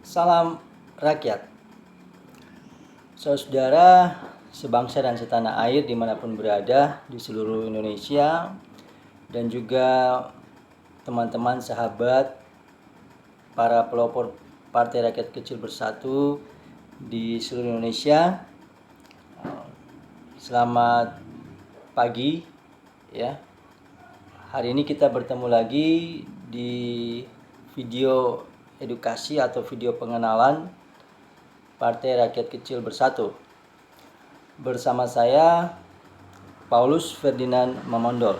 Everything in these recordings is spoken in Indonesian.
Salam rakyat, saudara sebangsa dan setanah air dimanapun berada di seluruh Indonesia, dan juga teman-teman sahabat para pelopor Partai Rakyat Kecil Bersatu di seluruh Indonesia. Selamat pagi ya. Hari ini kita bertemu lagi di video edukasi atau video pengenalan Partai Rakyat Kecil Bersatu. Bersama saya Paulus Ferdinand Mamondol.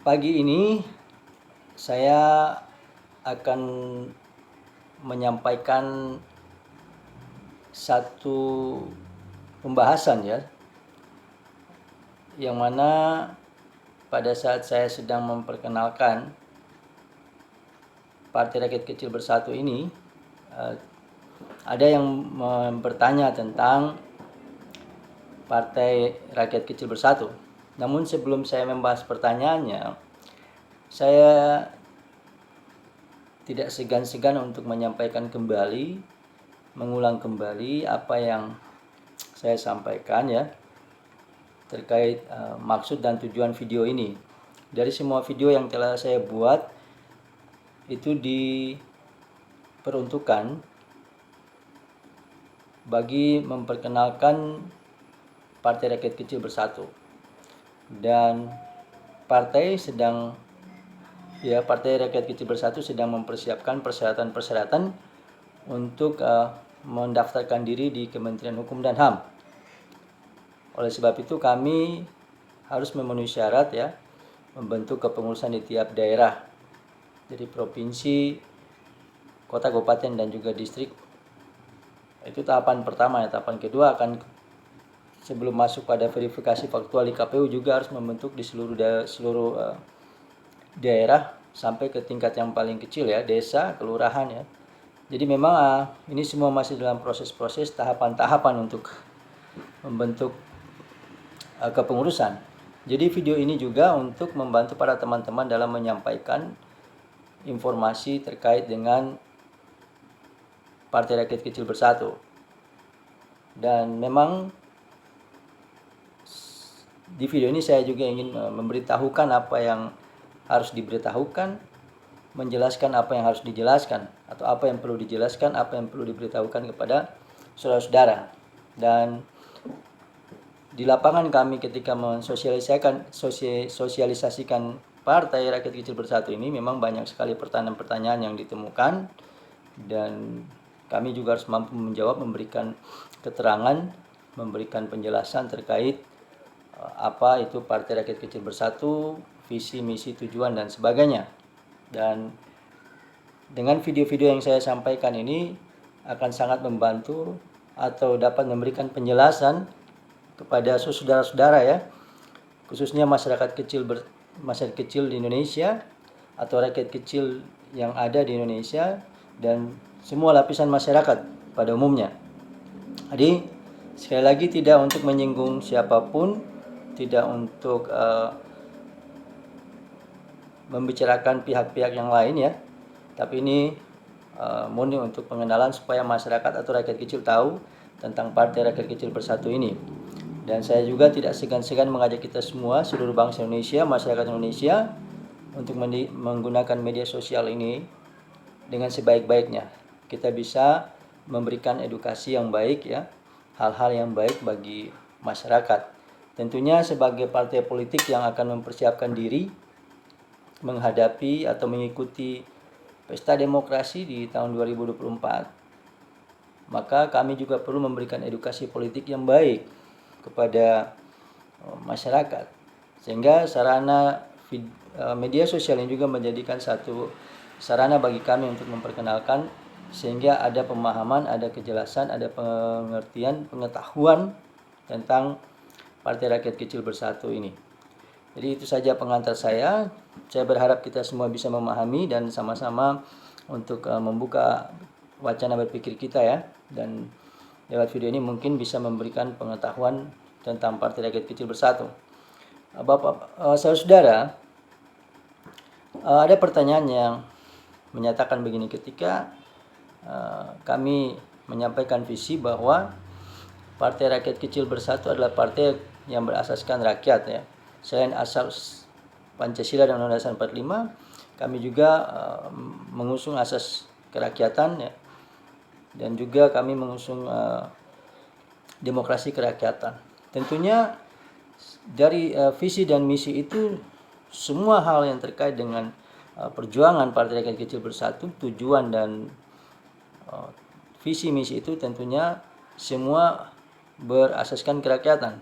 Pagi ini saya akan menyampaikan satu pembahasan ya, yang mana pada saat saya sedang memperkenalkan Partai Rakyat Kecil Bersatu ini, ada yang bertanya tentang Partai Rakyat Kecil Bersatu. Namun sebelum saya membahas pertanyaannya, saya tidak segan-segan untuk menyampaikan kembali, mengulang kembali apa yang saya sampaikan ya, terkait maksud dan tujuan video ini. Dari semua video yang telah saya buat, itu diperuntukkan bagi memperkenalkan Partai Rakyat Kecil Bersatu. Dan Partai Rakyat Kecil Bersatu sedang mempersiapkan persyaratan-persyaratan untuk mendaftarkan diri di Kementerian Hukum dan HAM. Oleh sebab itu kami harus memenuhi syarat ya, membentuk kepengurusan di tiap daerah, jadi provinsi, kota, kabupaten, dan juga distrik. Itu tahapan pertama ya. Tahapan kedua akan sebelum masuk pada verifikasi faktual di KPU juga harus membentuk di seluruh daerah sampai ke tingkat yang paling kecil ya, desa, kelurahan ya. Jadi memang ini semua masih dalam proses-proses tahapan-tahapan untuk membentuk kepengurusan. Jadi video ini juga untuk membantu para teman-teman dalam menyampaikan informasi terkait dengan Partai Rakyat Kecil Bersatu. Dan memang di video ini saya juga ingin memberitahukan apa yang harus diberitahukan, menjelaskan apa yang harus dijelaskan, atau apa yang perlu dijelaskan, apa yang perlu diberitahukan kepada saudara-saudara. Dan di lapangan kami ketika mensosialisasikan Partai Rakyat Kecil Bersatu ini, memang banyak sekali pertanyaan-pertanyaan yang ditemukan, dan kami juga harus mampu menjawab, memberikan keterangan, memberikan penjelasan terkait apa itu Partai Rakyat Kecil Bersatu, visi, misi, tujuan, dan sebagainya. Dan dengan video-video yang saya sampaikan ini akan sangat membantu atau dapat memberikan penjelasan kepada saudara-saudara ya, khususnya masyarakat kecil di Indonesia atau rakyat kecil yang ada di Indonesia, dan semua lapisan masyarakat pada umumnya. Jadi sekali lagi, tidak untuk menyinggung siapapun, tidak untuk membicarakan pihak-pihak yang lain ya, tapi ini murni untuk pengenalan supaya masyarakat atau rakyat kecil tahu tentang Partai Rakyat Kecil Bersatu ini. Dan saya juga tidak segan-segan mengajak kita semua, seluruh bangsa Indonesia, masyarakat Indonesia, untuk menggunakan media sosial ini dengan sebaik-baiknya. Kita bisa memberikan edukasi yang baik ya, hal-hal yang baik bagi masyarakat. Tentunya sebagai partai politik yang akan mempersiapkan diri menghadapi atau mengikuti pesta demokrasi di tahun 2024, maka kami juga perlu memberikan edukasi politik yang baik kepada masyarakat, sehingga sarana media sosial ini juga menjadikan satu sarana bagi kami untuk memperkenalkan, sehingga ada pemahaman, ada kejelasan, ada pengertian, pengetahuan tentang Partai Rakyat Kecil Bersatu ini. Jadi itu saja pengantar saya. Saya berharap kita semua bisa memahami dan sama-sama untuk membuka wacana berpikir kita ya, dan lewat video ini mungkin bisa memberikan pengetahuan tentang Partai Rakyat Kecil Bersatu. Bapak, saudara, ada pertanyaan yang menyatakan begini, ketika kami menyampaikan visi bahwa Partai Rakyat Kecil Bersatu adalah partai yang berasaskan rakyat, ya. Selain asas Pancasila dan Undang-Undang Dasar 45, kami juga mengusung asas kerakyatan, ya. Dan juga kami mengusung demokrasi kerakyatan. Tentunya dari visi dan misi itu, semua hal yang terkait dengan perjuangan Partai Rakyat Kecil Bersatu, tujuan dan visi misi itu tentunya semua berasaskan kerakyatan.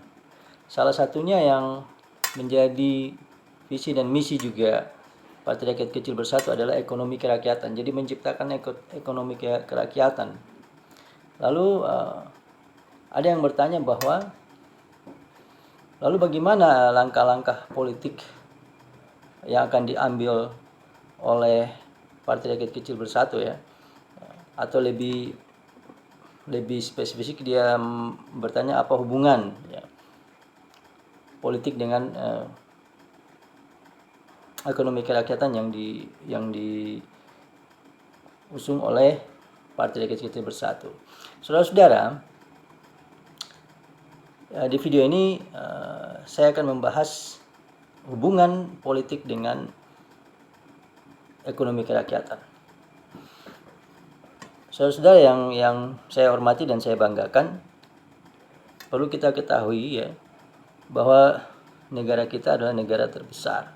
Salah satunya yang menjadi visi dan misi juga Partai Rakyat Kecil Bersatu adalah ekonomi kerakyatan. Jadi menciptakan ekonomi kerakyatan. Lalu ada yang bertanya bahwa lalu bagaimana langkah-langkah politik yang akan diambil oleh Partai Rakyat Kecil Bersatu, ya? Atau lebih spesifik dia bertanya apa hubungan, ya, politik dengan ekonomi kerakyatan yang diusung oleh Partai Rakyat Kecil Bersatu. Saudara-saudara, di video ini saya akan membahas hubungan politik dengan ekonomi kerakyatan. Saudara-saudara yang saya hormati dan saya banggakan, perlu kita ketahui, ya, bahwa negara kita adalah negara terbesar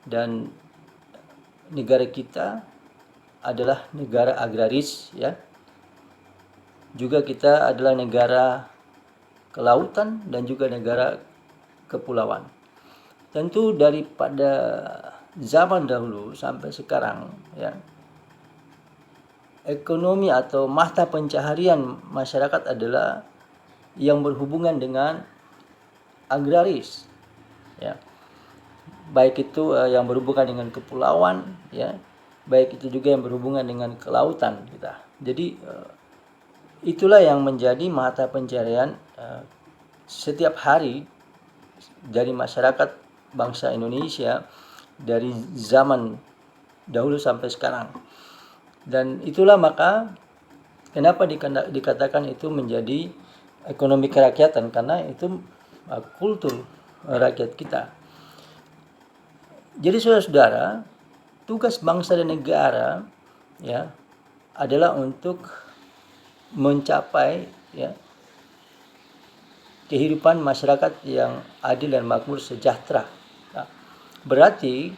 dan negara kita adalah negara agraris, ya. Juga kita adalah negara kelautan dan juga negara kepulauan. Tentu daripada zaman dahulu sampai sekarang, ya, ekonomi atau mata pencaharian masyarakat adalah yang berhubungan dengan agraris, ya. Baik itu yang berhubungan dengan kepulauan, ya, baik itu juga yang berhubungan dengan kelautan kita. Jadi itulah yang menjadi mata pencaharian setiap hari dari masyarakat bangsa Indonesia dari zaman dahulu sampai sekarang. Dan itulah maka kenapa dikatakan itu menjadi ekonomi kerakyatan, karena itu kultur rakyat kita. Jadi saudara-saudara, tugas bangsa dan negara, ya, adalah untuk mencapai, ya, kehidupan masyarakat yang adil dan makmur sejahtera. Nah, berarti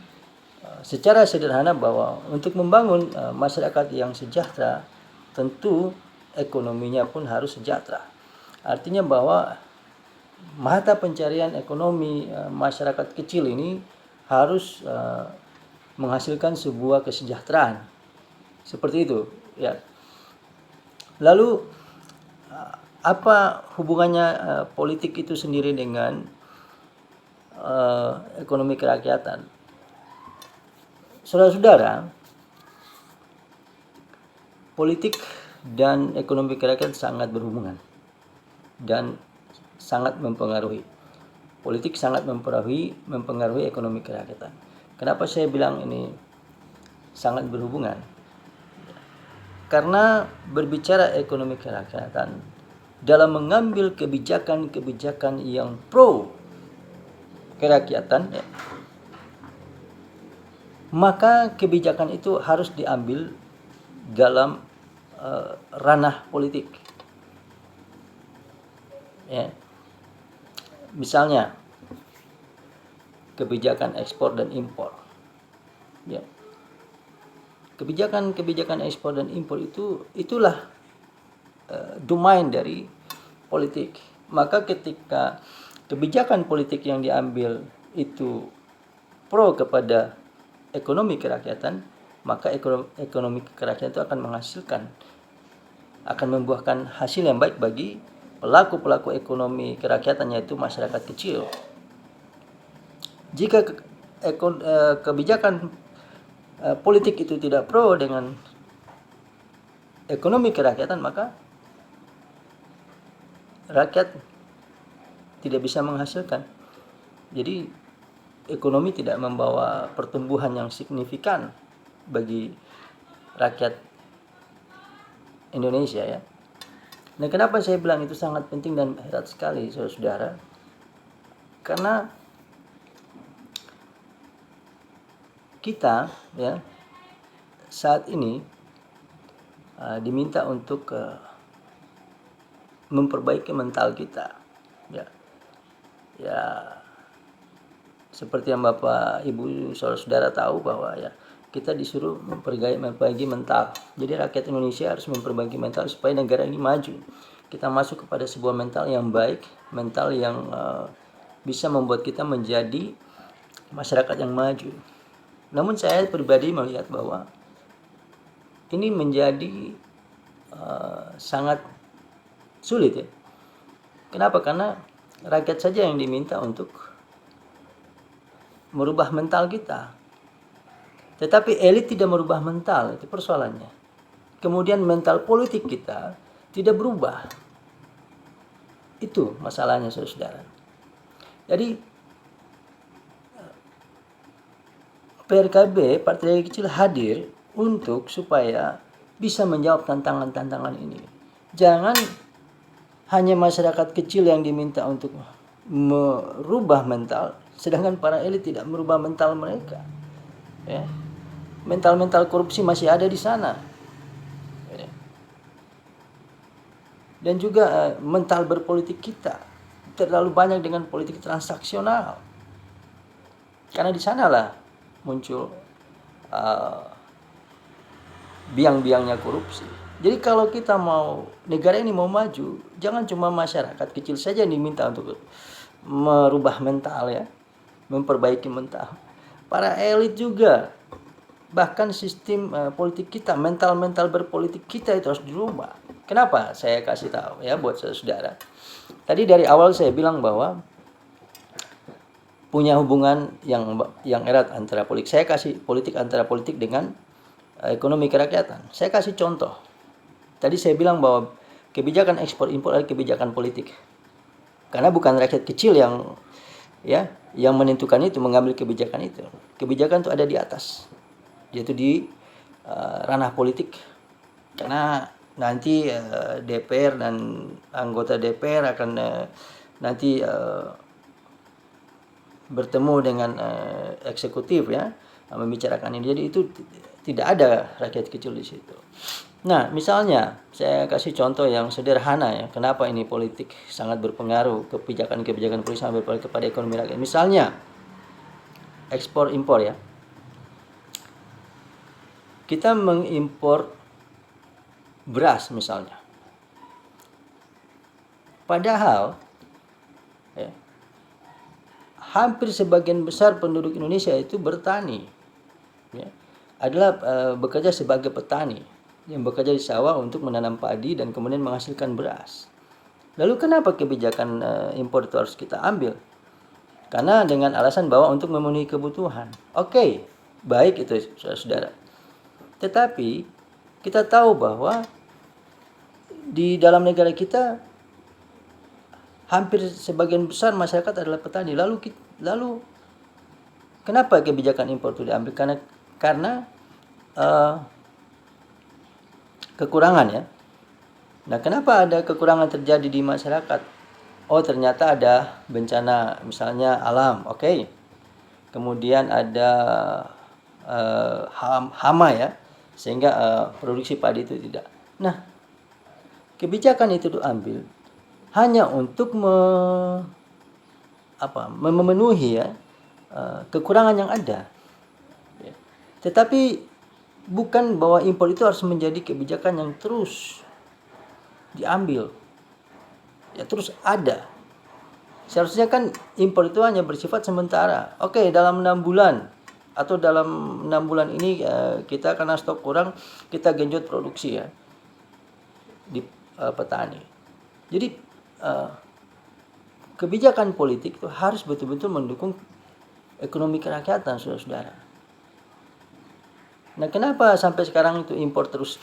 secara sederhana bahwa untuk membangun masyarakat yang sejahtera, tentu ekonominya pun harus sejahtera. Artinya bahwa mata pencarian ekonomi masyarakat kecil ini harus menghasilkan sebuah kesejahteraan. Seperti itu, ya. Lalu apa hubungannya politik itu sendiri dengan ekonomi kerakyatan? Saudara-saudara, politik dan ekonomi kerakyatan sangat berhubungan dan sangat mempengaruhi. Politik sangat mempengaruhi ekonomi kerakyatan. Kenapa saya bilang ini sangat berhubungan? Karena berbicara ekonomi kerakyatan, dalam mengambil kebijakan-kebijakan yang pro kerakyatan, ya, maka kebijakan itu harus diambil dalam ranah politik, ya. Misalnya kebijakan ekspor dan impor, ya. Kebijakan ekspor dan impor itulah domain dari politik. Maka ketika kebijakan politik yang diambil itu pro kepada ekonomi kerakyatan, maka ekonomi kerakyatan itu akan membuahkan hasil yang baik bagi pelaku-pelaku ekonomi kerakyatan, yaitu masyarakat kecil. Jika kebijakan politik itu tidak pro dengan ekonomi kerakyatan, maka rakyat tidak bisa menghasilkan. Jadi ekonomi tidak membawa pertumbuhan yang signifikan bagi rakyat Indonesia ya. Nah, kenapa saya bilang itu sangat penting dan erat sekali, saudara-saudara? Karena kita ya saat ini diminta untuk memperbaiki mental kita. Ya, seperti yang Bapak, Ibu, saudara-saudara tahu bahwa ya kita disuruh memperbaiki mental. Jadi rakyat Indonesia harus memperbaiki mental supaya negara ini maju. Kita masuk kepada sebuah mental yang baik, mental yang bisa membuat kita menjadi masyarakat yang maju. Namun saya pribadi melihat bahwa ini menjadi sangat sulit ya. Kenapa? Karena rakyat saja yang diminta untuk merubah mental kita. Tetapi elit tidak merubah mental, itu persoalannya. Kemudian mental politik kita tidak berubah. Itu masalahnya, saudara-saudara. Jadi PRKB, Partai Rakyat Kecil, hadir untuk supaya bisa menjawab tantangan-tantangan ini. Jangan hanya masyarakat kecil yang diminta untuk merubah mental, sedangkan para elit tidak merubah mental mereka. Ya. Mental-mental korupsi masih ada di sana. Ya. Dan juga mental berpolitik kita terlalu banyak dengan politik transaksional. Karena di sanalah muncul biang-biangnya korupsi. Jadi kalau kita mau negara ini mau maju, jangan cuma masyarakat kecil saja yang diminta untuk merubah mental ya, memperbaiki mental. Para elit juga, bahkan sistem politik kita, mental berpolitik kita itu harus dirubah. Kenapa? Saya kasih tahu ya buat saudara. Tadi dari awal saya bilang bahwa punya hubungan yang erat antara politik. Saya kasih antara politik dengan ekonomi kerakyatan. Saya kasih contoh. Tadi saya bilang bahwa kebijakan ekspor impor adalah kebijakan politik. Karena bukan rakyat kecil yang menentukan itu, mengambil kebijakan itu. Kebijakan itu ada di atas, yaitu di ranah politik. Karena nanti DPR dan anggota DPR akan nanti bertemu dengan eksekutif ya, membicarakan ini. Jadi itu tidak ada rakyat kecil di situ. Nah, misalnya saya kasih contoh yang sederhana ya, kenapa ini politik sangat berpengaruh, kebijakan-kebijakan politik sangat berpengaruh kepada ekonomi rakyat. Misalnya ekspor impor ya. Kita mengimpor beras misalnya. Padahal ya, hampir sebagian besar penduduk Indonesia itu bertani. Ya, adalah bekerja sebagai petani yang bekerja di sawah untuk menanam padi dan kemudian menghasilkan beras. Lalu kenapa kebijakan impor itu harus kita ambil? Karena dengan alasan bahwa untuk memenuhi kebutuhan. Oke, baik itu saudara. Tetapi kita tahu bahwa di dalam negara kita hampir sebagian besar masyarakat adalah petani. Lalu kenapa kebijakan impor itu diambil? Karena kekurangan ya. Nah, kenapa ada kekurangan terjadi di masyarakat? Oh, ternyata ada bencana misalnya alam, oke. Kemudian ada hama ya, sehingga produksi padi itu tidak. Nah, kebijakan itu diambil hanya untuk memenuhi ya kekurangan yang ada. Tetapi bukan bahwa impor itu harus menjadi kebijakan yang terus diambil. Ya terus ada. Seharusnya kan impor itu hanya bersifat sementara. Oke, dalam 6 bulan atau dalam 6 bulan ini kita karena stok kurang, kita genjot produksi ya di petani. Jadi kebijakan politik itu harus betul-betul mendukung ekonomi kerakyatan, saudara-saudara. Nah, kenapa sampai sekarang itu impor terus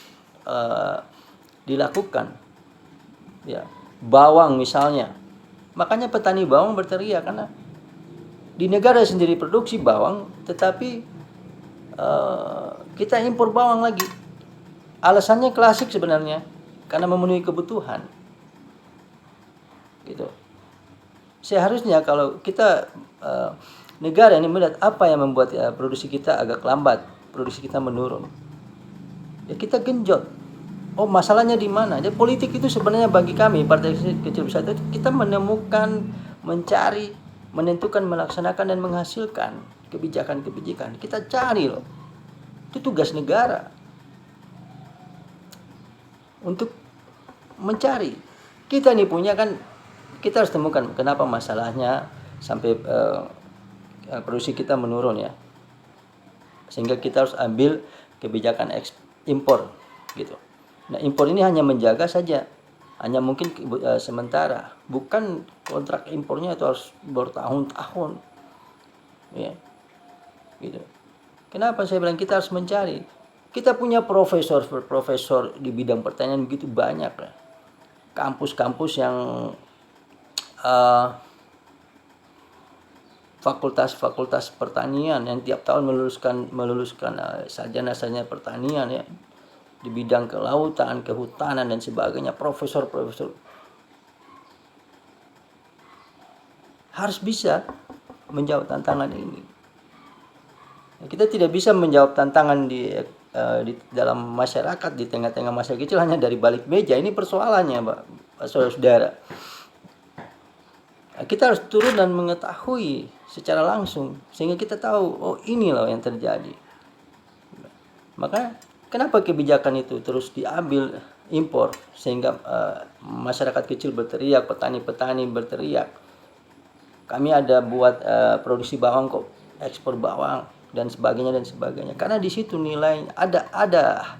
dilakukan? Ya, bawang misalnya. Makanya petani bawang berteriak karena di negara sendiri produksi bawang, tetapi kita impor bawang lagi. Alasannya klasik sebenarnya, karena memenuhi kebutuhan. Gitu. Seharusnya kalau kita negara ini melihat apa yang membuat produksi kita agak lambat, produksi kita menurun, ya kita genjot. Oh, masalahnya di mana? Jadi politik itu sebenarnya bagi kami Partai Kecil Bersatu itu kita menemukan, mencari, menentukan, melaksanakan dan menghasilkan kebijakan-kebijakan. Kita cari loh. Itu tugas negara untuk mencari. Kita ini punya kan, kita harus temukan kenapa masalahnya sampai produksi kita menurun ya. Sehingga kita harus ambil kebijakan impor gitu. Nah, impor ini hanya menjaga saja, hanya mungkin sementara, bukan kontrak impornya itu harus bertahun-tahun, ya, gitu. Kenapa saya bilang kita harus mencari? Kita punya profesor di bidang pertanian begitu banyak lah, kampus-kampus yang fakultas pertanian yang tiap tahun meluluskan sarjana pertanian ya, di bidang kelautan, kehutanan dan sebagainya, profesor harus bisa menjawab tantangan ini. Kita tidak bisa menjawab tantangan di dalam masyarakat, di tengah-tengah masyarakat kecil hanya dari balik meja. Ini persoalannya, Pak, saudara-saudara. Kita harus turun dan mengetahui secara langsung sehingga kita tahu, oh ini loh yang terjadi. Maka kenapa kebijakan itu terus diambil impor sehingga masyarakat kecil berteriak, petani-petani berteriak. Kami ada buat produksi bawang kok, ekspor bawang dan sebagainya. Karena di situ nilai ada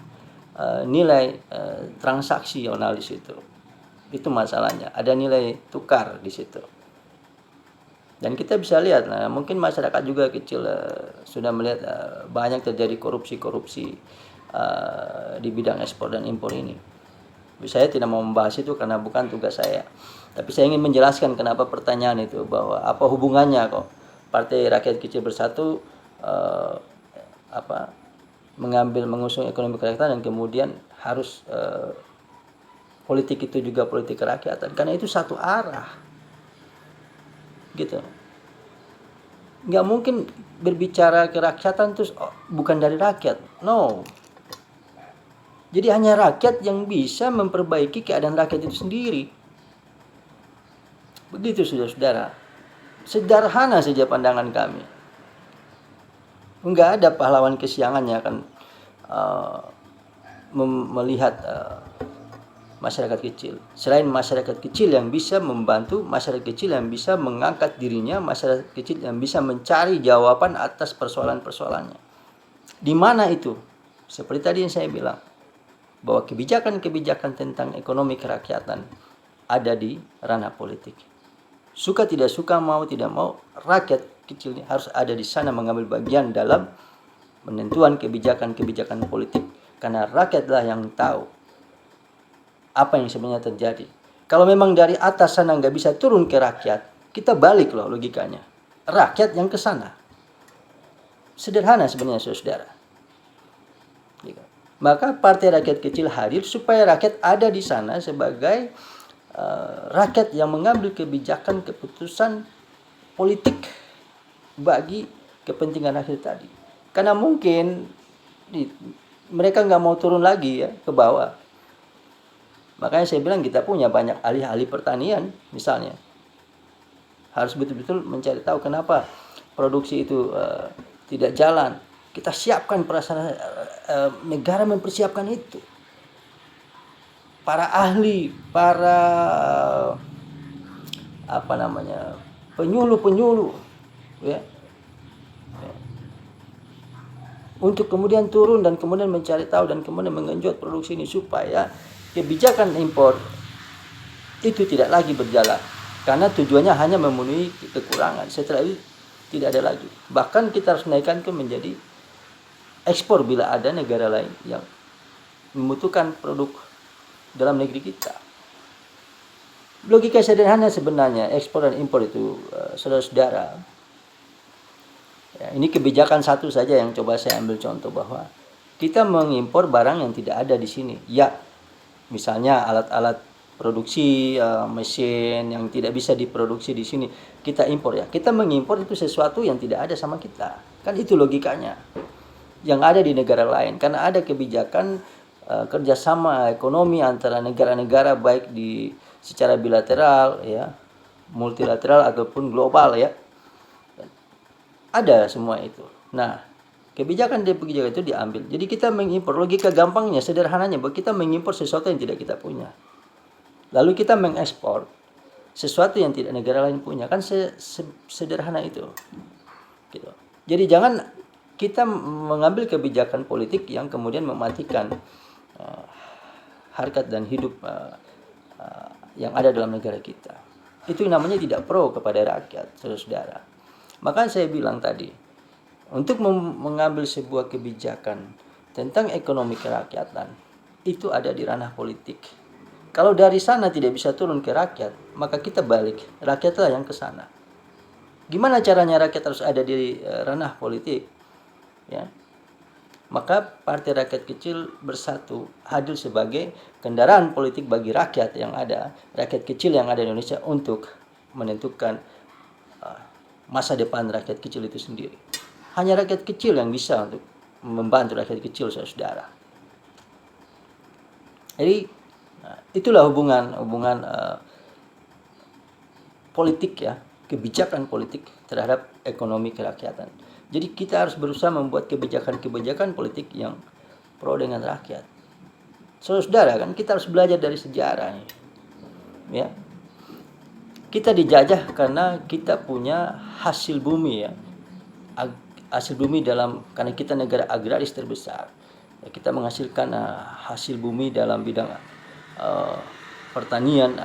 nilai transaksional di situ. Itu masalahnya. Ada nilai tukar di situ. Dan kita bisa lihat, nah, mungkin masyarakat juga kecil sudah melihat banyak terjadi korupsi di bidang ekspor dan impor ini. Saya tidak mau membahas itu karena bukan tugas saya. Tapi saya ingin menjelaskan kenapa pertanyaan itu, bahwa apa hubungannya kok Partai Rakyat Kecil Bersatu mengusung ekonomi kerakyatan dan kemudian harus politik itu juga politik kerakyatan, karena itu satu arah. Gitu. Nggak mungkin berbicara kerakyatan terus bukan dari rakyat. No. Jadi hanya rakyat yang bisa memperbaiki keadaan rakyat itu sendiri. Begitu saudara-saudara. Sederhana saja pandangan kami. Enggak ada pahlawan kesiangan yang akan melihat masyarakat kecil. Selain masyarakat kecil yang bisa membantu, masyarakat kecil yang bisa mengangkat dirinya, masyarakat kecil yang bisa mencari jawaban atas persoalan-persoalannya. Di mana itu? Seperti tadi yang saya bilang, bahwa kebijakan-kebijakan tentang ekonomi kerakyatan ada di ranah politik. Suka tidak suka, mau tidak mau, rakyat kecil ini harus ada di sana mengambil bagian dalam penentuan kebijakan-kebijakan politik. Karena rakyatlah yang tahu apa yang sebenarnya terjadi. Kalau memang dari atas sana nggak bisa turun ke rakyat, kita balik loh logikanya. Rakyat yang ke sana. Sederhana sebenarnya saudara. Maka Partai Rakyat Kecil hadir supaya rakyat ada di sana sebagai rakyat yang mengambil kebijakan keputusan politik bagi kepentingan rakyat tadi. Karena mungkin mereka nggak mau turun lagi ya ke bawah. Makanya saya bilang kita punya banyak ahli-ahli pertanian misalnya. Harus betul-betul mencari tahu kenapa produksi itu tidak jalan. Kita siapkan prasarana, negara mempersiapkan itu. Para ahli, para penyuluh ya. Untuk kemudian turun dan kemudian mencari tahu dan kemudian mengenjot produksi ini supaya kebijakan impor itu tidak lagi berjalan, karena tujuannya hanya memenuhi kekurangan. Setelah itu tidak ada lagi. Bahkan kita harus naikkan ke menjadi ekspor bila ada negara lain yang membutuhkan produk dalam negeri kita. Logika sederhana sebenarnya ekspor dan impor itu, saudara-saudara. Ya, ini kebijakan satu saja yang coba saya ambil contoh, bahwa kita mengimpor barang yang tidak ada di sini. Ya, misalnya alat-alat produksi, mesin yang tidak bisa diproduksi di sini kita impor ya. Kita mengimpor itu sesuatu yang tidak ada sama kita. Kan itu logikanya. Yang ada di negara lain, karena ada kebijakan kerjasama ekonomi antara negara-negara baik di secara bilateral ya, multilateral ataupun global ya. Ada semua itu. Nah, kebijakan itu diambil. Jadi kita mengimpor, logika gampangnya, sederhananya, bahwa kita mengimpor sesuatu yang tidak kita punya. Lalu kita mengekspor sesuatu yang tidak negara lain punya. Kan sederhana itu. Gitu. Jadi jangan kita mengambil kebijakan politik yang kemudian mematikan harkat dan hidup yang ada dalam negara kita. Itu namanya tidak pro kepada rakyat, saudara-saudara. Maka saya bilang tadi, untuk mengambil sebuah kebijakan tentang ekonomi kerakyatan, itu ada di ranah politik. Kalau dari sana tidak bisa turun ke rakyat, maka kita balik, rakyatlah yang ke sana. Gimana caranya rakyat harus ada di ranah politik? Ya. Maka Partai Rakyat Kecil Bersatu hadir sebagai kendaraan politik bagi rakyat yang ada, rakyat kecil yang ada di Indonesia, untuk menentukan masa depan rakyat kecil itu sendiri. Hanya rakyat kecil yang bisa untuk membantu rakyat kecil, saudara. Jadi itulah hubungan politik ya, kebijakan politik terhadap ekonomi kerakyatan. Jadi kita harus berusaha membuat kebijakan-kebijakan politik yang pro dengan rakyat. Saudara, kan kita harus belajar dari sejarah nih. Ya. Kita dijajah karena kita punya hasil bumi ya. Hasil bumi karena kita negara agraris terbesar. Ya, kita menghasilkan hasil bumi dalam bidang pertanian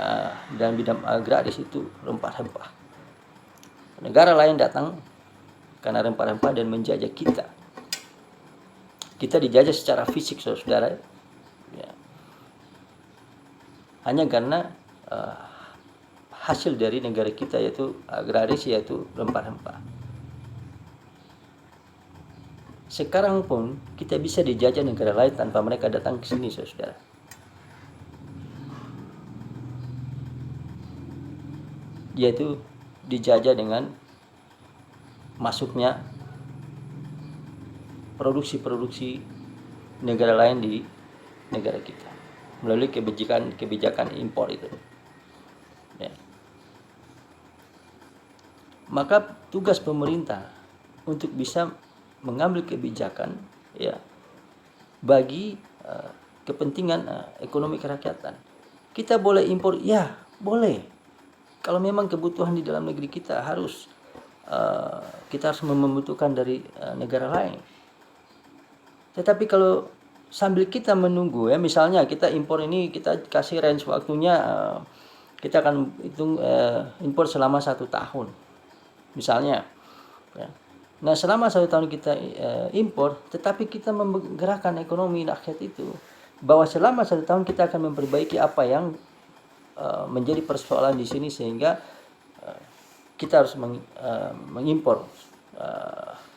dan bidang agraris itu rempah-rempah. Negara lain datang karena rempah-rempah dan menjajah kita. Kita dijajah secara fisik, saudara. Ya. Hanya karena hasil dari negara kita yaitu agraris, yaitu rempah-rempah. Sekarang pun kita bisa dijajah negara lain tanpa mereka datang ke sini, saudara. Yaitu dijajah dengan masuknya produksi-produksi negara lain di negara kita melalui kebijakan impor itu. Ya. Maka tugas pemerintah untuk bisa mengambil kebijakan ya bagi kepentingan ekonomi kerakyatan. Kita boleh impor, ya boleh. Kalau memang kebutuhan di dalam negeri kita kita harus membutuhkan dari negara lain. Tetapi kalau sambil kita menunggu ya, misalnya kita impor ini, kita kasih range waktunya, kita akan hitung impor selama 1 tahun misalnya ya. Nah selama 1 tahun kita impor, tetapi kita menggerakkan ekonomi rakyat itu, bahwa selama 1 tahun kita akan memperbaiki apa yang menjadi persoalan di sini, sehingga kita harus mengimpor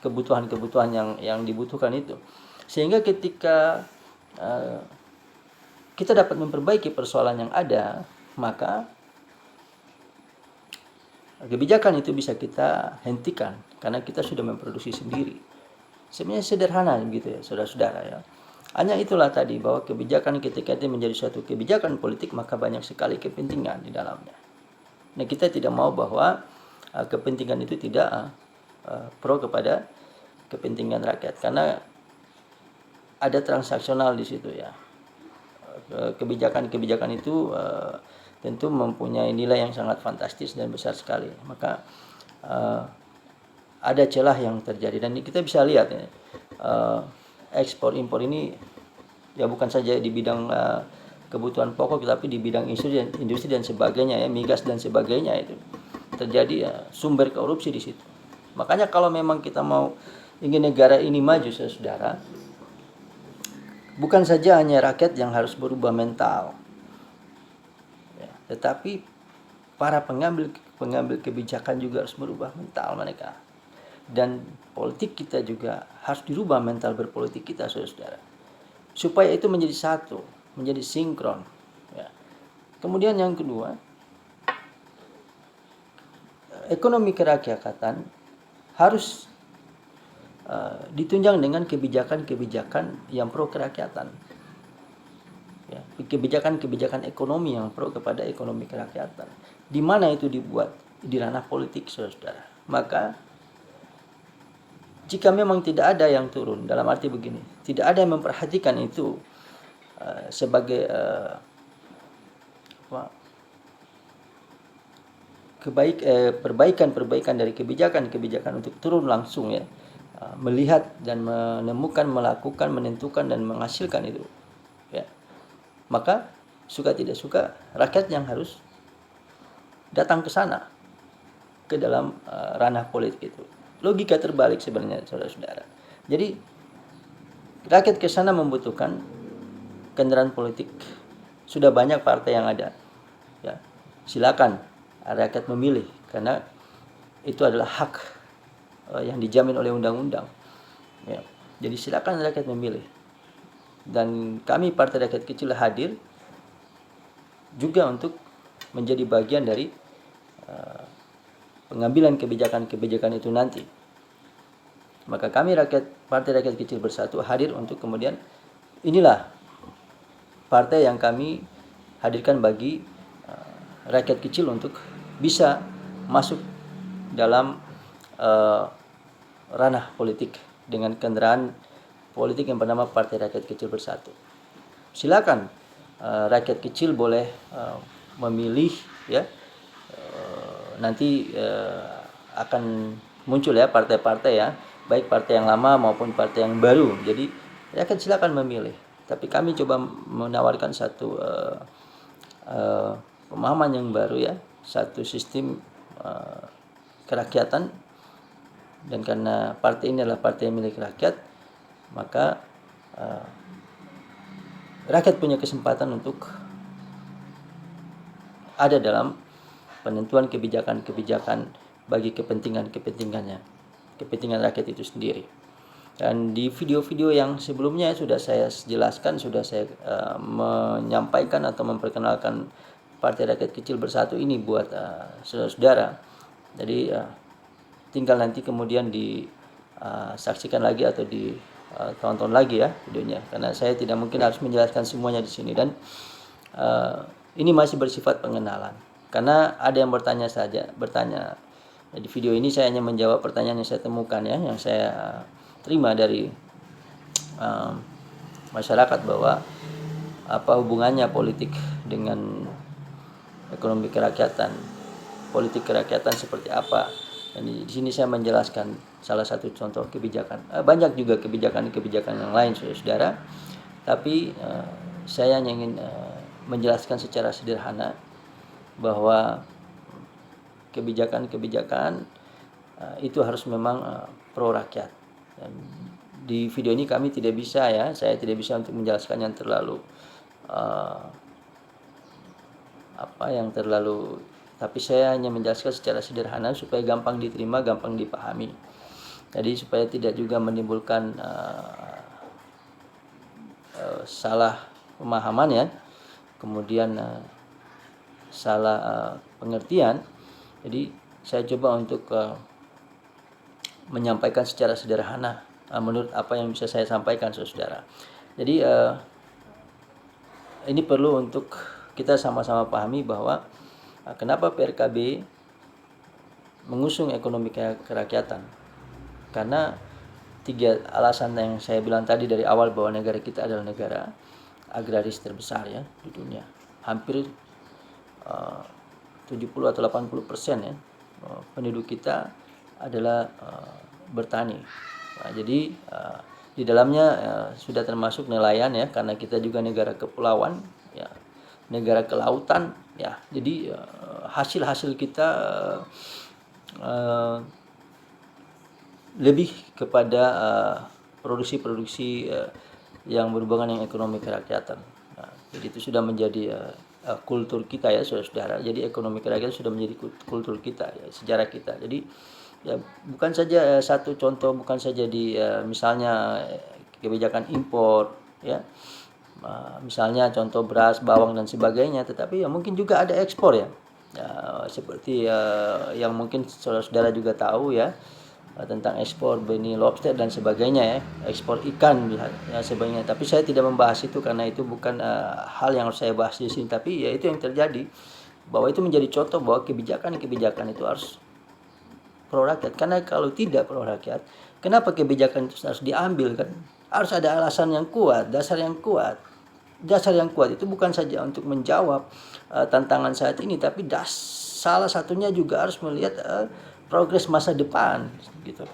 kebutuhan-kebutuhan yang dibutuhkan itu, sehingga ketika kita dapat memperbaiki persoalan yang ada, maka kebijakan itu bisa kita hentikan karena kita sudah memproduksi sendiri. Sebenarnya sederhana gitu ya, saudara-saudara ya. Hanya itulah tadi, bahwa kebijakan ketika itu menjadi suatu kebijakan politik, maka banyak sekali kepentingan di dalamnya. Nah, kita tidak mau bahwa kepentingan itu tidak pro kepada kepentingan rakyat, karena ada transaksional di situ ya. Kebijakan-kebijakan itu tentu mempunyai nilai yang sangat fantastis dan besar sekali. Maka ada celah yang terjadi, dan kita bisa lihat ya, ekspor impor ini ya bukan saja di bidang kebutuhan pokok, tapi di bidang industri dan sebagainya ya, migas dan sebagainya, itu terjadi ya, sumber korupsi di situ. Makanya kalau memang kita ingin negara ini maju, saudara, bukan saja hanya rakyat yang harus berubah mental, ya, tetapi para pengambil kebijakan juga harus berubah mental mereka. Dan politik kita juga harus dirubah mental berpolitik kita, saudara. supaya itu menjadi satu, menjadi sinkron. Ya. Kemudian yang kedua, ekonomi kerakyatan harus ditunjang dengan kebijakan-kebijakan yang pro kerakyatan. Ya, kebijakan-kebijakan ekonomi yang pro kepada ekonomi kerakyatan. Di mana itu dibuat? Di ranah politik, saudara. Maka jika memang tidak ada yang turun, dalam arti begini, tidak ada yang memperhatikan itu sebagai perbaikan dari kebijakan untuk turun langsung, ya, melihat dan menemukan, melakukan, menentukan dan menghasilkan itu, ya, maka suka tidak suka rakyat yang harus datang ke sana, ke dalam ranah politik itu. Logika terbalik sebenarnya, saudara-saudara. Jadi rakyat ke sana membutuhkan kendaraan politik. Sudah banyak partai yang ada, ya, silakan rakyat memilih, karena itu adalah hak yang dijamin oleh undang-undang, ya. Jadi silakan rakyat memilih, dan kami Partai Rakyat Kecil hadir juga untuk menjadi bagian dari pengambilan kebijakan-kebijakan itu nanti. Maka kami Partai Rakyat Kecil Bersatu hadir untuk kemudian, inilah partai yang kami hadirkan bagi rakyat kecil untuk bisa masuk dalam ranah politik dengan kendaraan politik yang bernama Partai Rakyat Kecil Bersatu. Silakan rakyat kecil boleh memilih, ya. Nanti akan muncul, ya, partai-partai, ya, baik partai yang lama maupun partai yang baru. Jadi rakyat silakan memilih. Tapi kami coba menawarkan satu pemahaman yang baru, ya, satu sistem kerakyatan. Dan karena partai ini adalah partai milik rakyat, maka rakyat punya kesempatan untuk ada dalam penentuan kebijakan-kebijakan bagi kepentingan-kepentingannya, kepentingan rakyat itu sendiri. Dan di video-video yang sebelumnya sudah saya jelaskan, sudah saya menyampaikan atau memperkenalkan Partai Rakyat Kecil Bersatu ini buat saudara-saudara. Jadi tinggal nanti kemudian disaksikan lagi atau ditonton lagi, ya, videonya, karena saya tidak mungkin harus menjelaskan semuanya di sini. Dan ini masih bersifat pengenalan, karena ada yang bertanya. Di video ini saya hanya menjawab pertanyaan yang saya temukan, ya, yang saya terima dari masyarakat, bahwa apa hubungannya politik dengan ekonomi kerakyatan, politik kerakyatan seperti apa. Dan di sini saya menjelaskan salah satu contoh kebijakan. Banyak juga kebijakan-kebijakan yang lain, saudara. Tapi saya hanya ingin menjelaskan secara sederhana bahwa kebijakan-kebijakan itu harus memang pro rakyat. Dan di video ini kami tidak bisa, ya, saya tidak bisa untuk menjelaskan yang terlalu tapi saya hanya menjelaskan secara sederhana supaya gampang diterima, gampang dipahami. Jadi supaya tidak juga menimbulkan salah pemahaman, ya, kemudian salah pengertian. Jadi saya coba untuk menyampaikan secara sederhana menurut apa yang bisa saya sampaikan, saudara. Jadi ini perlu untuk kita sama-sama pahami bahwa kenapa PRKB mengusung ekonomi kerakyatan. Karena 3 alasan yang saya bilang tadi dari awal, bahwa negara kita adalah negara agraris terbesar, ya, di dunia. Hampir 70 atau 80%, ya, penduduk kita adalah bertani. Nah, jadi di dalamnya sudah termasuk nelayan, ya, karena kita juga negara kepulauan, ya, negara kelautan, ya. Jadi hasil-hasil kita lebih kepada produksi-produksi yang berhubungan dengan ekonomi kerakyatan. Nah, jadi itu sudah menjadi kultur kita, ya, saudara-saudara. Jadi ekonomi kerakyatan sudah menjadi kultur kita, ya, sejarah kita. Jadi, ya, bukan saja satu contoh, bukan saja di misalnya kebijakan impor, ya. Misalnya contoh beras, bawang dan sebagainya, tetapi ya mungkin juga ada ekspor ya. Seperti yang mungkin saudara-saudara juga tahu ya, tentang ekspor benih lobster dan sebagainya ya, ekspor ikan ya sebagainya. Tapi saya tidak membahas itu karena itu bukan hal yang harus saya bahas di sini. Tapi ya itu yang terjadi, bahwa itu menjadi contoh bahwa kebijakan itu harus pro rakyat. Karena kalau tidak pro rakyat, kenapa kebijakan itu harus diambil kan? Harus ada alasan yang kuat, dasar yang kuat. Dasar yang kuat itu bukan saja untuk menjawab tantangan saat ini, tapi salah satunya juga harus melihat progres masa depan gitu.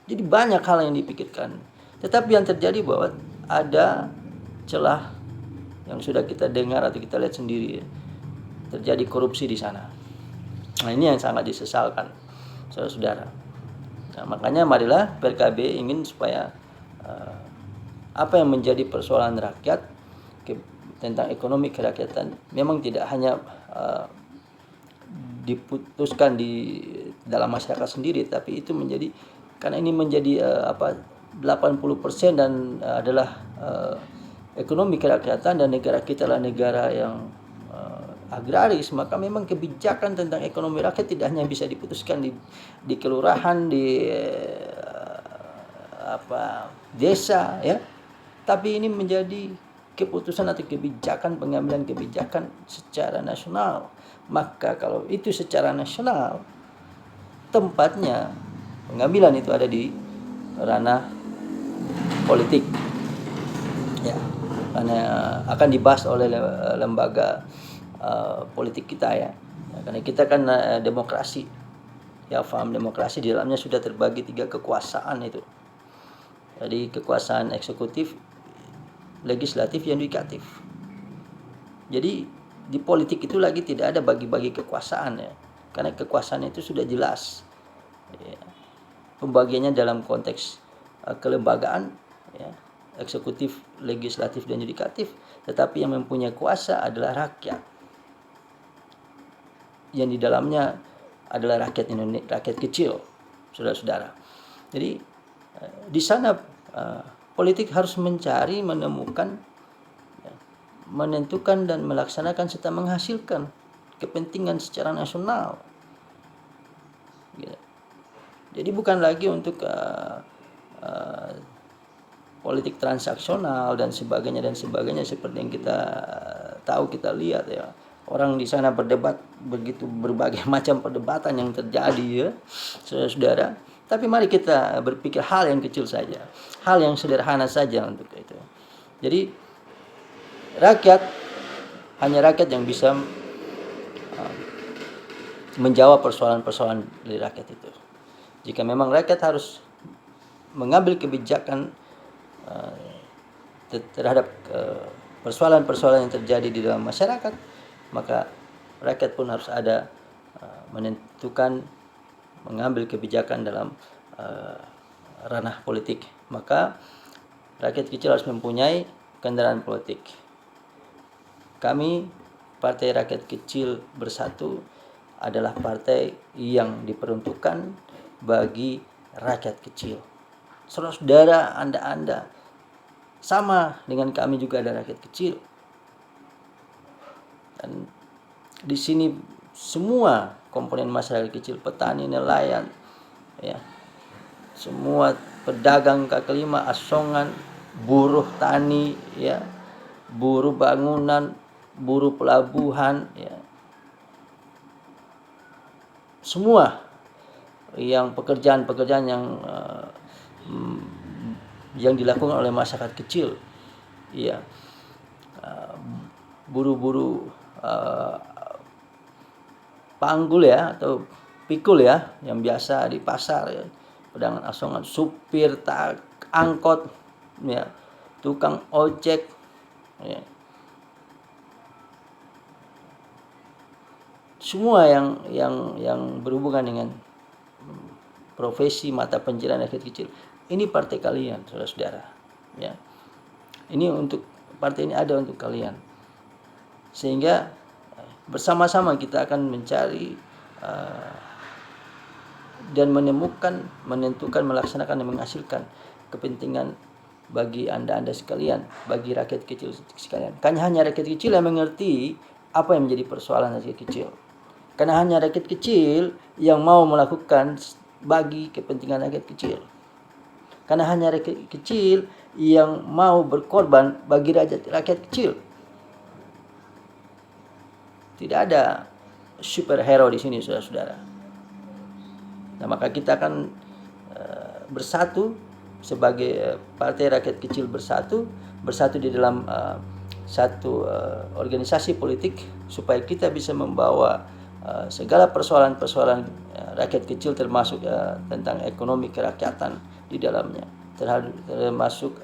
Jadi banyak hal yang dipikirkan. Tetapi yang terjadi bahwa ada celah yang sudah kita dengar atau kita lihat sendiri ya, terjadi korupsi di sana. Nah, ini yang sangat disesalkan, saudara-saudara. Nah, makanya marilah PKB ingin supaya apa yang menjadi persoalan rakyat tentang ekonomi kerakyatan memang tidak hanya diputuskan di dalam masyarakat sendiri, tapi itu menjadi, karena ini menjadi 80% dan adalah ekonomi kerakyatan, dan negara kita adalah negara yang agraris, maka memang kebijakan tentang ekonomi rakyat tidak hanya bisa diputuskan di kelurahan, di desa ya, tapi ini menjadi keputusan atau kebijakan, pengambilan kebijakan secara nasional. Maka kalau itu secara nasional, tempatnya pengambilan itu ada di ranah politik ya, karena akan dibahas oleh lembaga politik kita ya. Karena kita kan demokrasi ya, paham demokrasi, di dalamnya sudah terbagi 3 kekuasaan itu. Jadi kekuasaan eksekutif, legislatif, dan yudikatif. Jadi di politik itu lagi tidak ada bagi-bagi kekuasaan ya, karena kekuasaan itu sudah jelas ya, pembagiannya dalam konteks kelembagaan ya, eksekutif, legislatif, dan yudikatif. Tetapi yang mempunyai kuasa adalah rakyat, yang di dalamnya adalah rakyat Indonesia, rakyat kecil, saudara-saudara. Jadi di sana politik harus mencari, menemukan, menentukan dan melaksanakan serta menghasilkan kepentingan secara nasional. Jadi bukan lagi untuk politik transaksional dan sebagainya seperti yang kita tahu, kita lihat ya. Orang di sana berdebat, begitu berbagai macam perdebatan yang terjadi ya, saudara-saudara. Tapi mari kita berpikir hal yang kecil saja, hal yang sederhana saja untuk itu. Jadi hanya rakyat yang bisa menjawab persoalan-persoalan dari rakyat itu. Jika memang rakyat harus mengambil kebijakan terhadap persoalan-persoalan yang terjadi di dalam masyarakat, maka rakyat pun harus ada menentukan, mengambil kebijakan dalam ranah politik. Maka rakyat kecil harus mempunyai kendaraan politik. Kami Partai Rakyat Kecil Bersatu adalah partai yang diperuntukkan bagi rakyat kecil. Saudara-saudara, Anda sama dengan kami juga ada rakyat kecil. Dan di sini semua komponen masyarakat kecil, petani, nelayan, ya, semua pedagang kaki lima, asongan, buruh tani, ya, buruh bangunan, buruh pelabuhan, ya, semua yang pekerjaan-pekerjaan yang dilakukan oleh masyarakat kecil, ya, buru-buru panggul ya, atau pikul ya, yang biasa di pasar ya, pedagang asongan, supir angkot ya, tukang ojek ya, semua yang berhubungan dengan profesi mata pencarian rakyat kecil, ini partai kalian, saudara-saudara ya. Ini untuk partai ini ada untuk kalian, sehingga bersama-sama kita akan mencari dan menemukan, menentukan, melaksanakan dan menghasilkan kepentingan bagi anda sekalian, bagi rakyat kecil sekalian. Karena hanya rakyat kecil yang mengerti apa yang menjadi persoalan rakyat kecil. Karena hanya rakyat kecil yang mau melakukan bagi kepentingan rakyat kecil. Karena hanya rakyat kecil yang mau berkorban bagi rakyat kecil. Tidak ada superhero di sini, saudara-saudara. Nah, maka kita akan bersatu sebagai partai rakyat kecil, bersatu di dalam satu organisasi politik supaya kita bisa membawa segala persoalan-persoalan rakyat kecil, termasuk tentang ekonomi kerakyatan di dalamnya, termasuk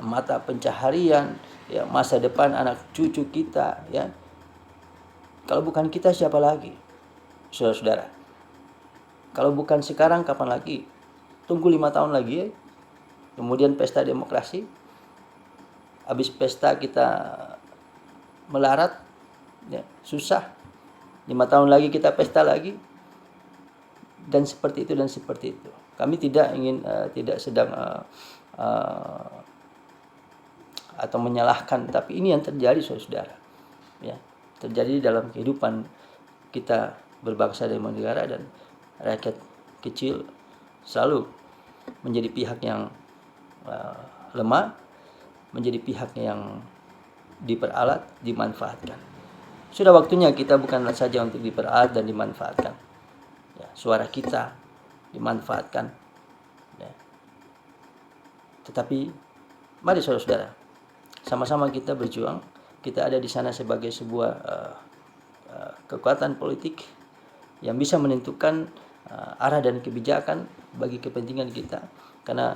mata pencaharian, ya, masa depan anak cucu kita, ya. Kalau bukan kita siapa lagi, saudara-saudara? Kalau bukan sekarang kapan lagi? Tunggu 5 tahun lagi, ya. Kemudian pesta demokrasi. Habis pesta kita melarat, ya, susah. 5 tahun lagi kita pesta lagi. Dan seperti itu dan seperti itu. Kami tidak ingin tidak sedang atau menyalahkan, tapi ini yang terjadi, saudara-saudara. Ya, terjadi dalam kehidupan kita berbangsa dan bernegara, dan rakyat kecil selalu menjadi pihak yang lemah, menjadi pihak yang diperalat, dimanfaatkan. Sudah waktunya kita bukanlah saja untuk diperalat dan dimanfaatkan, ya, suara kita dimanfaatkan, ya. Tetapi mari saudara-saudara, sama-sama kita berjuang. Kita ada di sana sebagai sebuah kekuatan politik yang bisa menentukan arah dan kebijakan bagi kepentingan kita. Karena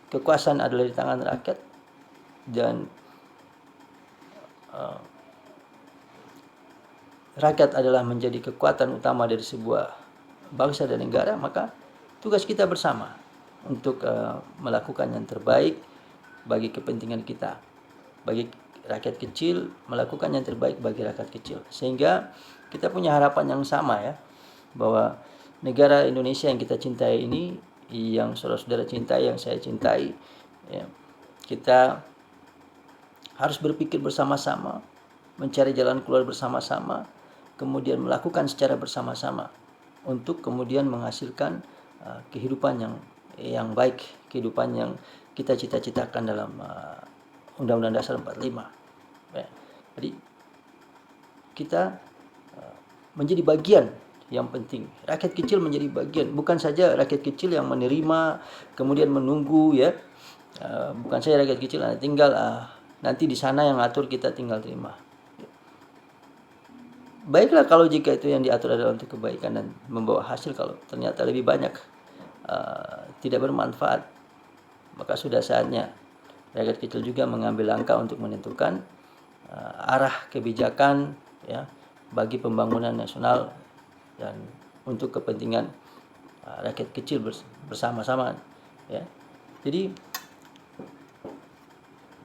kekuasaan adalah di tangan rakyat, dan rakyat adalah menjadi kekuatan utama dari sebuah bangsa dan negara. Maka tugas kita bersama untuk melakukan yang terbaik bagi kepentingan kita, bagi rakyat kecil, melakukan yang terbaik bagi rakyat kecil. Sehingga kita punya harapan yang sama, ya, bahwa negara Indonesia yang kita cintai ini, yang saudara-saudara cintai, yang saya cintai, ya, kita harus berpikir bersama-sama, mencari jalan keluar bersama-sama, kemudian melakukan secara bersama-sama untuk kemudian menghasilkan kehidupan yang baik, kehidupan yang kita cita-citakan dalam Undang-Undang Dasar 45. Ya. Jadi kita menjadi bagian yang penting. Rakyat kecil menjadi bagian, bukan saja rakyat kecil yang menerima kemudian menunggu, ya. Bukan saja rakyat kecil tinggal nanti di sana yang ngatur, kita tinggal terima. Baiklah kalau jika itu yang diatur adalah untuk kebaikan dan membawa hasil. Kalau ternyata lebih banyak tidak bermanfaat, maka sudah saatnya rakyat kecil juga mengambil langkah untuk menentukan arah kebijakan, ya, bagi pembangunan nasional dan untuk kepentingan rakyat kecil bersama-sama, ya. Jadi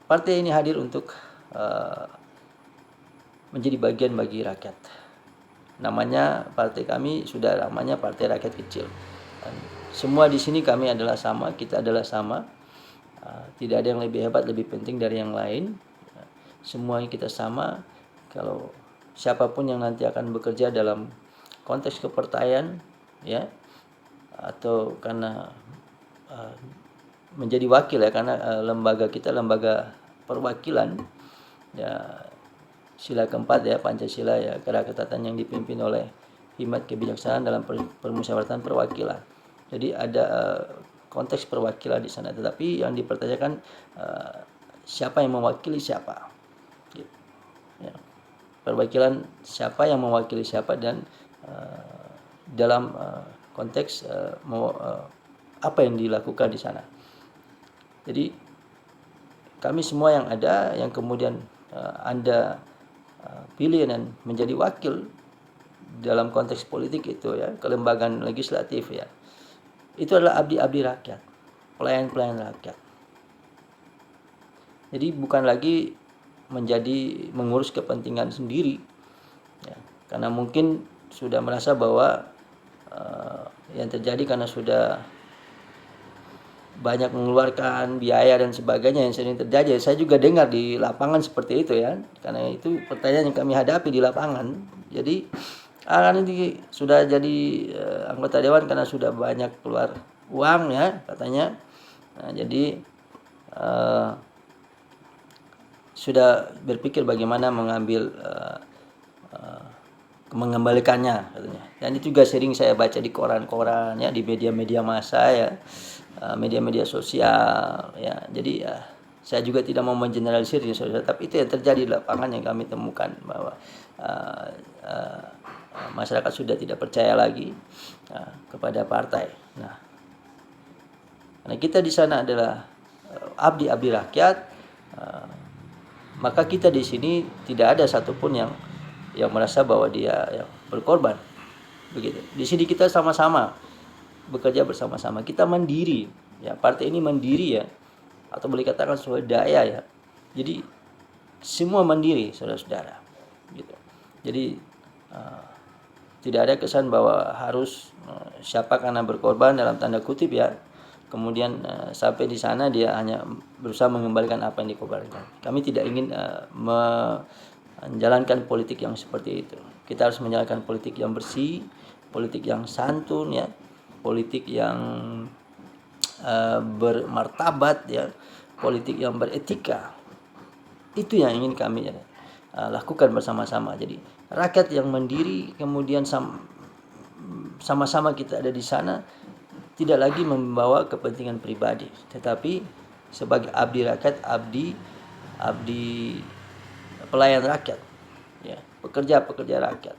partai ini hadir untuk menjadi bagian bagi rakyat. Namanya partai kami sudah namanya Partai Rakyat Kecil. Dan semua di sini kami adalah sama, kita adalah sama. Tidak ada yang lebih hebat, lebih penting dari yang lain. Semuanya kita sama. Kalau siapapun yang nanti akan bekerja dalam konteks kepartaian, ya, atau karena menjadi wakil, ya, karena lembaga kita lembaga perwakilan, ya, sila keempat, ya, Pancasila, ya, kerakyatan yang dipimpin oleh hikmat kebijaksanaan dalam permusyawaratan perwakilan. Jadi ada konteks perwakilan di sana, tetapi yang dipertanyakan siapa yang mewakili siapa, ya. Perwakilan siapa yang mewakili siapa, dan dalam konteks apa yang dilakukan di sana. Jadi kami semua yang ada, yang kemudian Anda pilih dan menjadi wakil dalam konteks politik itu, ya, kelembagaan legislatif, ya, itu adalah abdi-abdi rakyat, pelayan-pelayan rakyat. Jadi bukan lagi menjadi mengurus kepentingan sendiri, ya, karena mungkin sudah merasa bahwa yang terjadi karena sudah banyak mengeluarkan biaya dan sebagainya yang sering terjadi. Saya juga dengar di lapangan seperti itu ya, karena itu pertanyaan yang kami hadapi di lapangan. Jadi ini sudah jadi anggota dewan karena sudah banyak keluar uang ya katanya. Nah, jadi sudah berpikir bagaimana mengambil mengembalikannya katanya. Dan itu juga sering saya baca di koran-koran ya, di media-media massa ya, media-media sosial ya. Jadi saya juga tidak mau mengeneralisir ya saudara, tapi itu yang terjadi di lapangan yang kami temukan, bahwa masyarakat sudah tidak percaya lagi kepada partai. Nah, karena kita di sana adalah abdi-abdi rakyat, maka kita di sini tidak ada satupun yang merasa bahwa dia yang berkorban, begitu. Di sini kita sama-sama bekerja bersama-sama, kita mandiri ya, partai ini mandiri ya, atau boleh katakan swadaya ya. Jadi semua mandiri saudara-saudara, gitu. Jadi tidak ada kesan bahwa harus siapa karena berkorban dalam tanda kutip ya, kemudian sampai di sana dia hanya berusaha mengembalikan apa yang dikorbankan. Kami tidak ingin menjalankan politik yang seperti itu. Kita harus menjalankan politik yang bersih, politik yang santun ya, politik yang bermartabat ya, politik yang beretika. Itu yang ingin kami lakukan bersama-sama. Jadi rakyat yang mandiri, kemudian sama-sama kita ada di sana, tidak lagi membawa kepentingan pribadi, tetapi sebagai abdi rakyat, abdi pelayan rakyat ya, pekerja rakyat.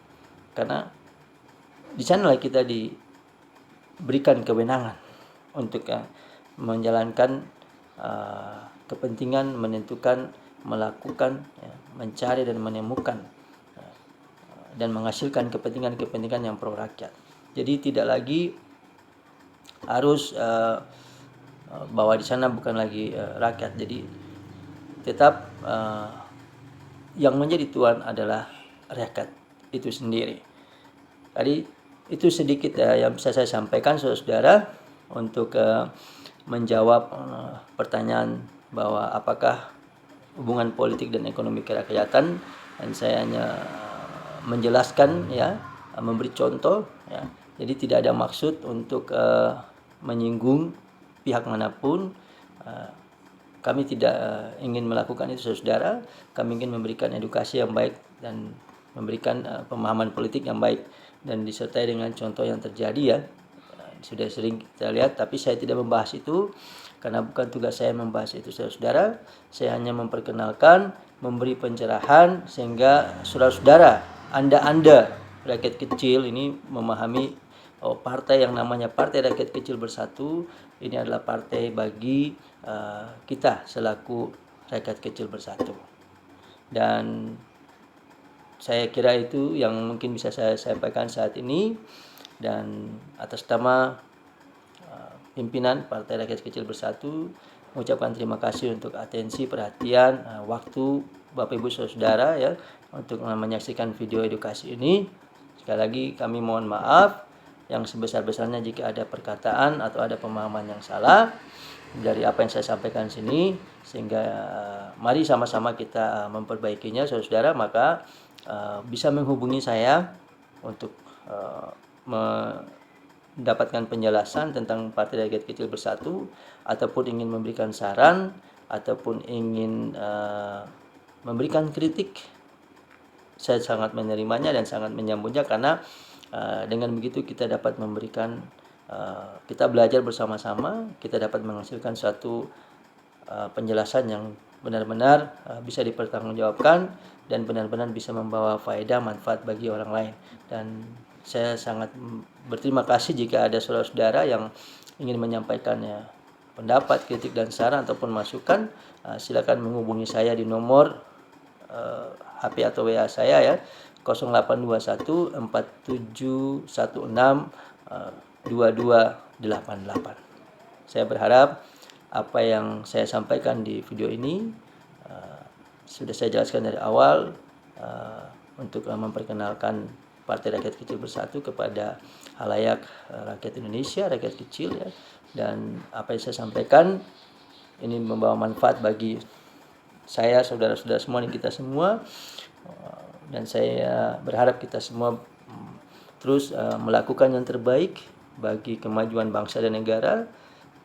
Karena di sanalah kita diberikan kewenangan untuk menjalankan kepentingan, menentukan, melakukan ya, mencari dan menemukan dan menghasilkan kepentingan-kepentingan yang pro rakyat. Jadi tidak lagi harus bahwa di sana bukan lagi rakyat. Jadi tetap yang menjadi tuan adalah rakyat itu sendiri. Tadi itu sedikit yang bisa saya sampaikan saudara-saudara untuk menjawab pertanyaan bahwa apakah hubungan politik dan ekonomi kerakyatan, dan saya hanya menjelaskan ya, memberi contoh ya. Jadi tidak ada maksud untuk menyinggung pihak manapun. Kami tidak ingin melakukan itu saudara. Kami ingin memberikan edukasi yang baik dan memberikan pemahaman politik yang baik, dan disertai dengan contoh yang terjadi ya. Sudah sering kita lihat, tapi saya tidak membahas itu karena bukan tugas saya membahas itu saudara. Saya hanya memperkenalkan, memberi pencerahan sehingga saudara-saudara, Anda rakyat kecil ini memahami partai yang namanya Partai Rakyat Kecil Bersatu ini adalah partai bagi kita selaku rakyat kecil bersatu. Dan saya kira itu yang mungkin bisa saya sampaikan saat ini. Dan atas nama pimpinan Partai Rakyat Kecil Bersatu mengucapkan terima kasih untuk atensi, perhatian, waktu Bapak Ibu Saudara ya untuk menyaksikan video edukasi ini. Sekali lagi kami mohon maaf yang sebesar-besarnya jika ada perkataan atau ada pemahaman yang salah dari apa yang saya sampaikan sini, sehingga mari sama-sama kita memperbaikinya saudara. Maka bisa menghubungi saya untuk mendapatkan penjelasan tentang Partai Rakyat Kecil Bersatu, ataupun ingin memberikan saran, ataupun ingin memberikan kritik. Saya sangat menerimanya dan sangat menyambutnya, karena dengan begitu kita dapat memberikan, kita belajar bersama-sama, kita dapat menghasilkan suatu penjelasan yang benar-benar bisa dipertanggungjawabkan dan benar-benar bisa membawa faedah manfaat bagi orang lain. Dan saya sangat berterima kasih jika ada saudara-saudara yang ingin menyampaikan pendapat, kritik dan saran ataupun masukan. Silakan menghubungi saya di nomor HP atau WA saya ya, 0821 4716 2288. Saya berharap apa yang saya sampaikan di video ini sudah saya jelaskan dari awal untuk memperkenalkan Partai Rakyat Kecil Bersatu kepada halayak rakyat Indonesia, rakyat kecil ya, dan apa yang saya sampaikan ini membawa manfaat bagi saya, saudara-saudara semua, dan kita semua. Dan saya berharap kita semua terus melakukan yang terbaik bagi kemajuan bangsa dan negara.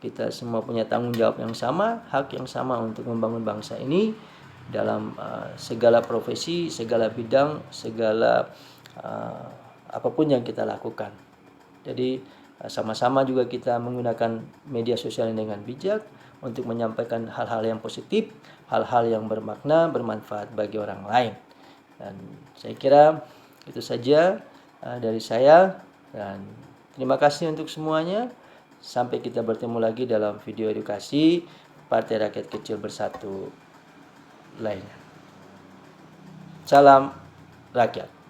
Kita semua punya tanggung jawab yang sama, hak yang sama untuk membangun bangsa ini dalam segala profesi, segala bidang, segala apapun yang kita lakukan. Jadi sama-sama juga kita menggunakan media sosial dengan bijak untuk menyampaikan hal-hal yang positif, hal-hal yang bermakna, bermanfaat bagi orang lain. Dan saya kira itu saja dari saya, dan terima kasih untuk semuanya. Sampai kita bertemu lagi dalam video edukasi Partai Rakyat Kecil Bersatu lainnya. Salam rakyat.